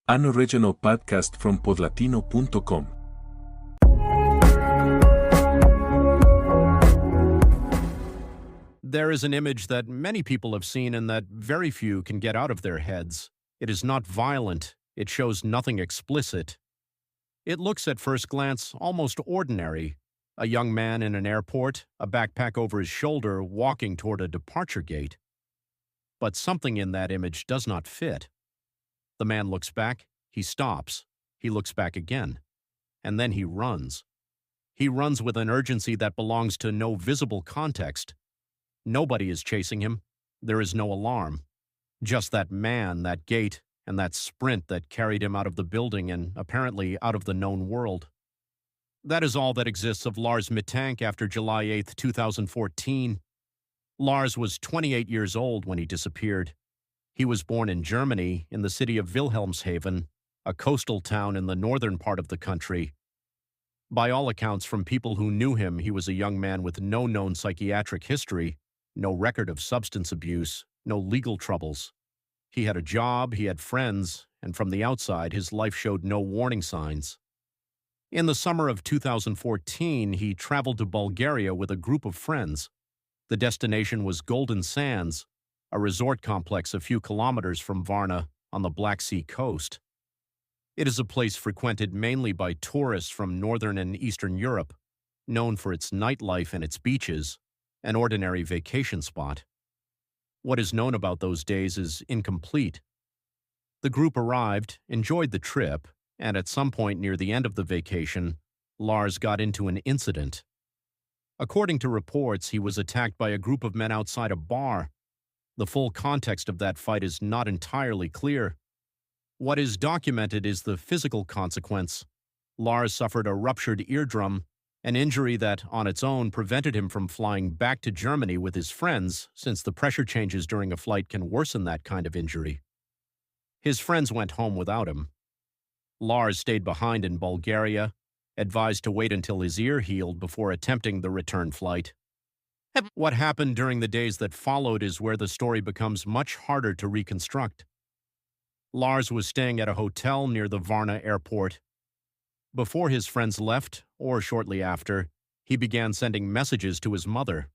An original podcast from podlatino.com. There is an image that many people have seen and that very few can get out of their heads. It is not violent. It shows nothing explicit. It looks at first glance almost ordinary. A young man in an airport, a backpack over his shoulder, walking toward a departure gate. But something in that image does not fit. The man looks back, he stops, he looks back again, and then he runs. He runs with an urgency that belongs to no visible context. Nobody is chasing him. There is no alarm. Just that man, that gate, and that sprint that carried him out of the building and apparently out of the known world. That is all that exists of Lars Mittank after July 8, 2014. Lars was 28 years old when he disappeared. He was born in Germany, in the city of Wilhelmshaven, a coastal town in the northern part of the country. By all accounts from people who knew him, he was a young man with no known psychiatric history, no record of substance abuse, no legal troubles. He had a job, he had friends, and from the outside, his life showed no warning signs. In the summer of 2014, he traveled to Bulgaria with a group of friends. The destination was Golden Sands, a resort complex a few kilometers from Varna on the Black Sea coast. It is a place frequented mainly by tourists from northern and eastern Europe, known for its nightlife and its beaches, an ordinary vacation spot. What is known about those days is incomplete. The group arrived, enjoyed the trip, and at some point near the end of the vacation, Lars got into an incident. According to reports, he was attacked by a group of men outside a bar. The full context of that fight is not entirely clear. What is documented is the physical consequence. Lars suffered a ruptured eardrum, an injury that, on its own, prevented him from flying back to Germany with his friends, since the pressure changes during a flight can worsen that kind of injury. His friends went home without him. Lars stayed behind in Bulgaria, advised to wait until his ear healed before attempting the return flight. What happened during the days that followed is where the story becomes much harder to reconstruct. Lars was staying at a hotel near the Varna airport. Before his friends left, or shortly after, he began sending messages to his mother.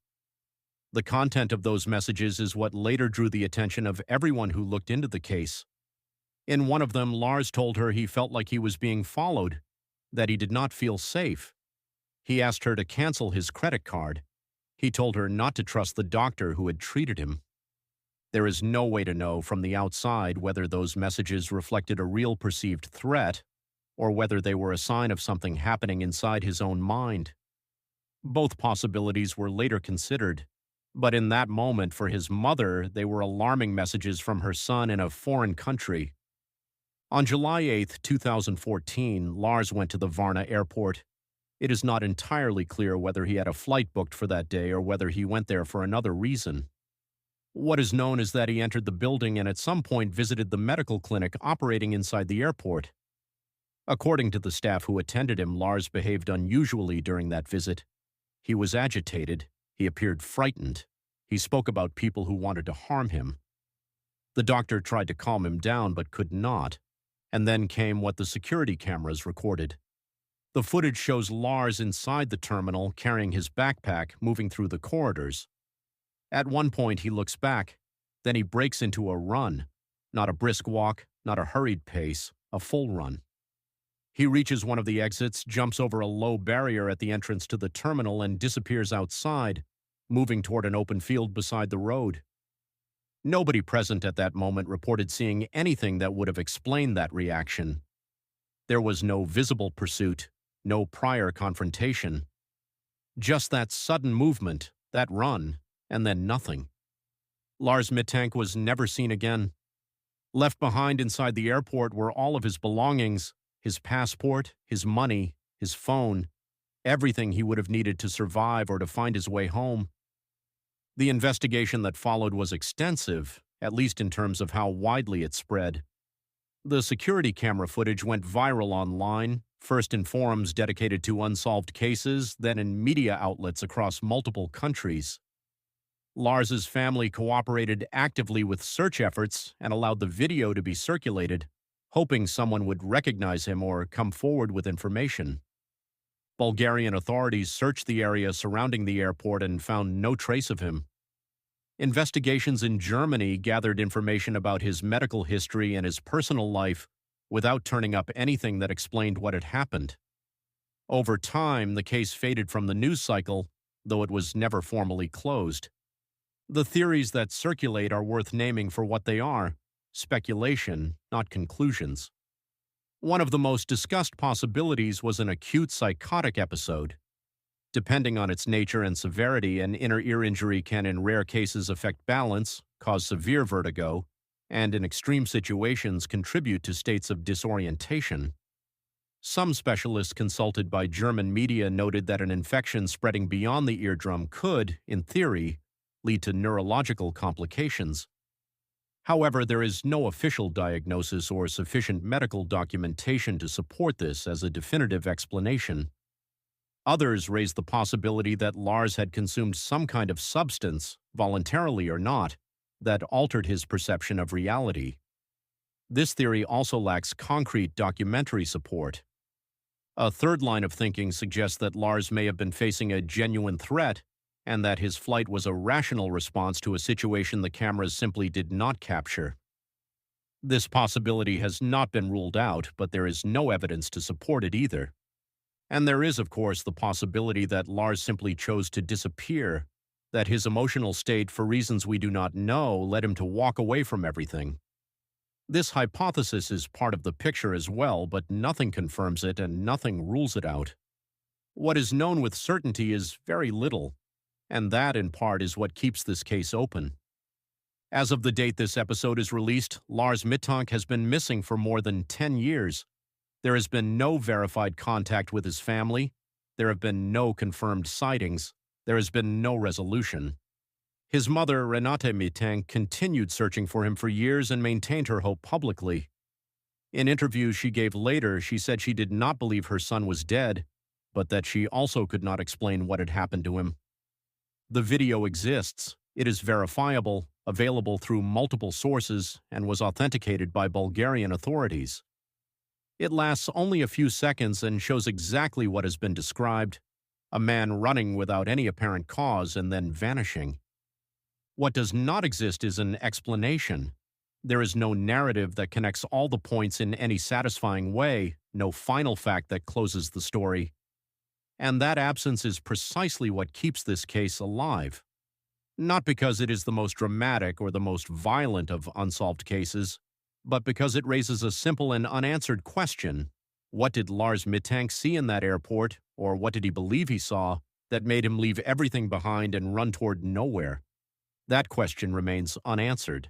The content of those messages is what later drew the attention of everyone who looked into the case. In one of them, Lars told her he felt like he was being followed, that he did not feel safe. He asked her to cancel his credit card. He told her not to trust the doctor who had treated him. There is no way to know from the outside whether those messages reflected a real perceived threat or whether they were a sign of something happening inside his own mind. Both possibilities were later considered, but in that moment for his mother, they were alarming messages from her son in a foreign country. On July 8, 2014, Lars went to the Varna airport. It is not entirely clear whether he had a flight booked for that day or whether he went there for another reason. What is known is that he entered the building and at some point visited the medical clinic operating inside the airport. According to the staff who attended him, Lars behaved unusually during that visit. He was agitated. He appeared frightened. He spoke about people who wanted to harm him. The doctor tried to calm him down but could not. And then came what the security cameras recorded. The footage shows Lars inside the terminal carrying his backpack, moving through the corridors. At one point, he looks back. Then he breaks into a run. Not a brisk walk, not a hurried pace, a full run. He reaches one of the exits, jumps over a low barrier at the entrance to the terminal, and disappears outside, moving toward an open field beside the road. Nobody present at that moment reported seeing anything that would have explained that reaction. There was no visible pursuit, no prior confrontation. Just that sudden movement, that run, and then nothing. Lars Mittank was never seen again. Left behind inside the airport were all of his belongings, his passport, his money, his phone, everything he would have needed to survive or to find his way home. The investigation that followed was extensive, at least in terms of how widely it spread. The security camera footage went viral online, first in forums dedicated to unsolved cases, then in media outlets across multiple countries. Lars's family cooperated actively with search efforts and allowed the video to be circulated, hoping someone would recognize him or come forward with information. Bulgarian authorities searched the area surrounding the airport and found no trace of him. Investigations in Germany gathered information about his medical history and his personal life without turning up anything that explained what had happened. Over time, the case faded from the news cycle, though it was never formally closed. The theories that circulate are worth naming for what they are: speculation, not conclusions. One of the most discussed possibilities was an acute psychotic episode. Depending on its nature and severity, an inner ear injury can in rare cases affect balance, cause severe vertigo, and in extreme situations contribute to states of disorientation. Some specialists consulted by German media noted that an infection spreading beyond the eardrum could, in theory, lead to neurological complications. However, there is no official diagnosis or sufficient medical documentation to support this as a definitive explanation. Others raised the possibility that Lars had consumed some kind of substance, voluntarily or not, that altered his perception of reality. This theory also lacks concrete documentary support. A third line of thinking suggests that Lars may have been facing a genuine threat and that his flight was a rational response to a situation the cameras simply did not capture. This possibility has not been ruled out, but there is no evidence to support it either. And there is, of course, the possibility that Lars simply chose to disappear, that his emotional state, for reasons we do not know, led him to walk away from everything. This hypothesis is part of the picture as well, but nothing confirms it and nothing rules it out. What is known with certainty is very little, and that, in part, is what keeps this case open. As of the date this episode is released, Lars Mittank has been missing for more than 10 years. There has been no verified contact with his family. There have been no confirmed sightings. There has been no resolution. His mother, Renate Mittank, continued searching for him for years and maintained her hope publicly. In interviews she gave later, she said she did not believe her son was dead, but that she also could not explain what had happened to him. The video exists. It is verifiable, available through multiple sources, and was authenticated by Bulgarian authorities. It lasts only a few seconds and shows exactly what has been described: a man running without any apparent cause and then vanishing. What does not exist is an explanation. There is no narrative that connects all the points in any satisfying way, no final fact that closes the story. And that absence is precisely what keeps this case alive. Not because it is the most dramatic or the most violent of unsolved cases, but because it raises a simple and unanswered question: what did Lars Mittank see in that airport, or what did he believe he saw, that made him leave everything behind and run toward nowhere? That question remains unanswered.